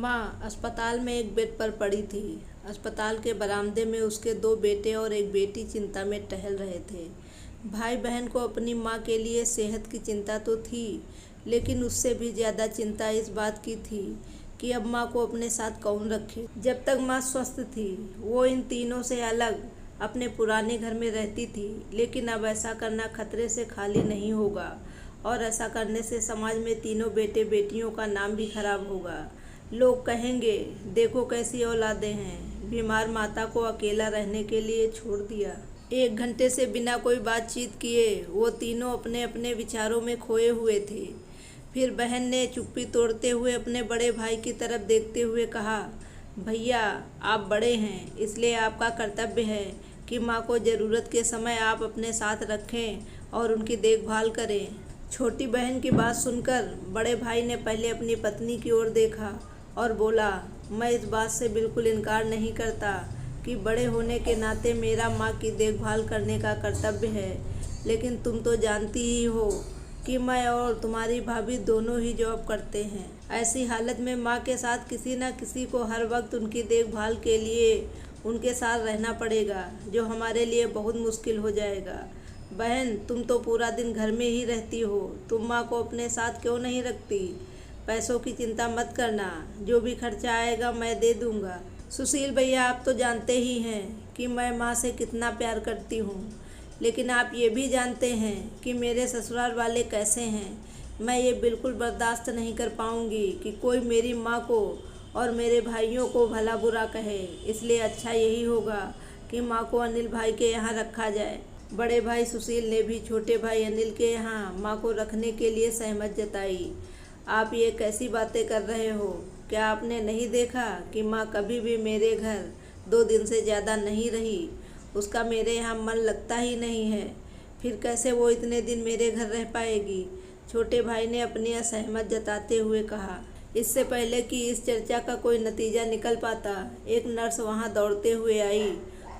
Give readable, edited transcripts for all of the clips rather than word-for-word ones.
अम्मा अस्पताल में एक बेड पर पड़ी थी। अस्पताल के बरामदे में उसके 2 बेटे और एक बेटी चिंता में टहल रहे थे। भाई बहन को अपनी माँ के लिए सेहत की चिंता तो थी, लेकिन उससे भी ज़्यादा चिंता इस बात की थी कि अब माँ को अपने साथ कौन रखे। जब तक माँ स्वस्थ थी वो इन तीनों से अलग अपने पुराने घर में रहती थी, लेकिन अब ऐसा करना खतरे से खाली नहीं होगा और ऐसा करने से समाज में तीनों बेटे बेटियों का नाम भी खराब होगा। लोग कहेंगे, देखो कैसी औलादें हैं, बीमार माता को अकेला रहने के लिए छोड़ दिया। 1 घंटे से बिना कोई बातचीत किए वो तीनों अपने अपने विचारों में खोए हुए थे। फिर बहन ने चुप्पी तोड़ते हुए अपने बड़े भाई की तरफ देखते हुए कहा, भैया आप बड़े हैं, इसलिए आपका कर्तव्य है कि माँ को ज़रूरत के समय आप अपने साथ रखें और उनकी देखभाल करें। छोटी बहन की बात सुनकर बड़े भाई ने पहले अपनी पत्नी की ओर देखा और बोला, मैं इस बात से बिल्कुल इनकार नहीं करता कि बड़े होने के नाते मेरा माँ की देखभाल करने का कर्तव्य है, लेकिन तुम तो जानती ही हो कि मैं और तुम्हारी भाभी दोनों ही जॉब करते हैं। ऐसी हालत में माँ के साथ किसी न किसी को हर वक्त उनकी देखभाल के लिए उनके साथ रहना पड़ेगा, जो हमारे लिए बहुत मुश्किल हो जाएगा। बहन तुम तो पूरा दिन घर में ही रहती हो, तुम माँ को अपने साथ क्यों नहीं रखती? पैसों की चिंता मत करना, जो भी खर्चा आएगा मैं दे दूँगा। सुशील भैया आप तो जानते ही हैं कि मैं माँ से कितना प्यार करती हूँ, लेकिन आप ये भी जानते हैं कि मेरे ससुराल वाले कैसे हैं। मैं ये बिल्कुल बर्दाश्त नहीं कर पाऊँगी कि कोई मेरी माँ को और मेरे भाइयों को भला बुरा कहे, इसलिए अच्छा यही होगा कि माँ को अनिल भाई के यहाँ रखा जाए। बड़े भाई सुशील ने भी छोटे भाई अनिल के यहाँ माँ को रखने के लिए सहमत जताई। आप ये कैसी बातें कर रहे हो? क्या आपने नहीं देखा कि माँ कभी भी मेरे घर 2 दिन से ज़्यादा नहीं रही? उसका मेरे यहाँ मन लगता ही नहीं है, फिर कैसे वो इतने दिन मेरे घर रह पाएगी? छोटे भाई ने अपनी असहमत जताते हुए कहा। इससे पहले कि इस चर्चा का कोई नतीजा निकल पाता, एक नर्स वहाँ दौड़ते हुए आई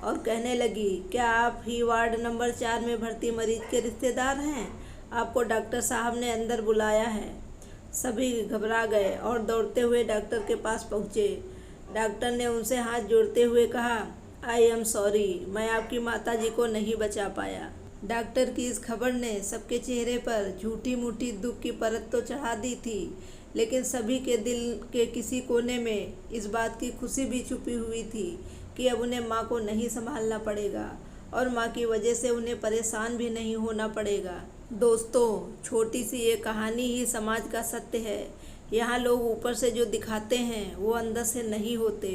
और कहने लगी, क्या आप ही वार्ड नंबर 4 में भर्ती मरीज के रिश्तेदार हैं? आपको डॉक्टर साहब ने अंदर बुलाया है। सभी घबरा गए और दौड़ते हुए डॉक्टर के पास पहुँचे। डॉक्टर ने उनसे हाथ जोड़ते हुए कहा, आई एम सॉरी, मैं आपकी माताजी को नहीं बचा पाया। डॉक्टर की इस खबर ने सबके चेहरे पर झूठी मूठी दुख की परत तो चढ़ा दी थी, लेकिन सभी के दिल के किसी कोने में इस बात की खुशी भी छुपी हुई थी कि अब उन्हें माँ को नहीं संभालना पड़ेगा और माँ की वजह से उन्हें परेशान भी नहीं होना पड़ेगा। दोस्तों, छोटी सी ये कहानी ही समाज का सत्य है। यहाँ लोग ऊपर से जो दिखाते हैं वो अंदर से नहीं होते।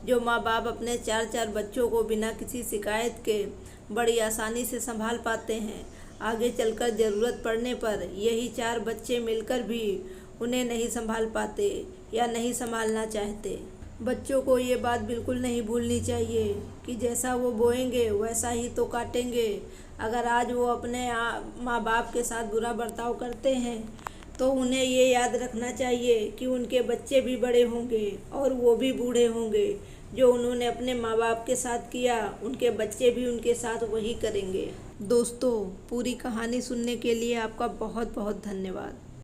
जो माँ बाप अपने 4-4 बच्चों को बिना किसी शिकायत के बड़ी आसानी से संभाल पाते हैं, आगे चलकर ज़रूरत पड़ने पर यही 4 बच्चे मिलकर भी उन्हें नहीं संभाल पाते या नहीं संभालना चाहते। बच्चों को ये बात बिल्कुल नहीं भूलनी चाहिए कि जैसा वो बोएंगे वैसा ही तो काटेंगे। अगर आज वो अपने माँ बाप के साथ बुरा बर्ताव करते हैं तो उन्हें ये याद रखना चाहिए कि उनके बच्चे भी बड़े होंगे और वो भी बूढ़े होंगे। जो उन्होंने अपने माँ बाप के साथ किया, उनके बच्चे भी उनके साथ वही करेंगे। दोस्तों, पूरी कहानी सुनने के लिए आपका बहुत बहुत धन्यवाद।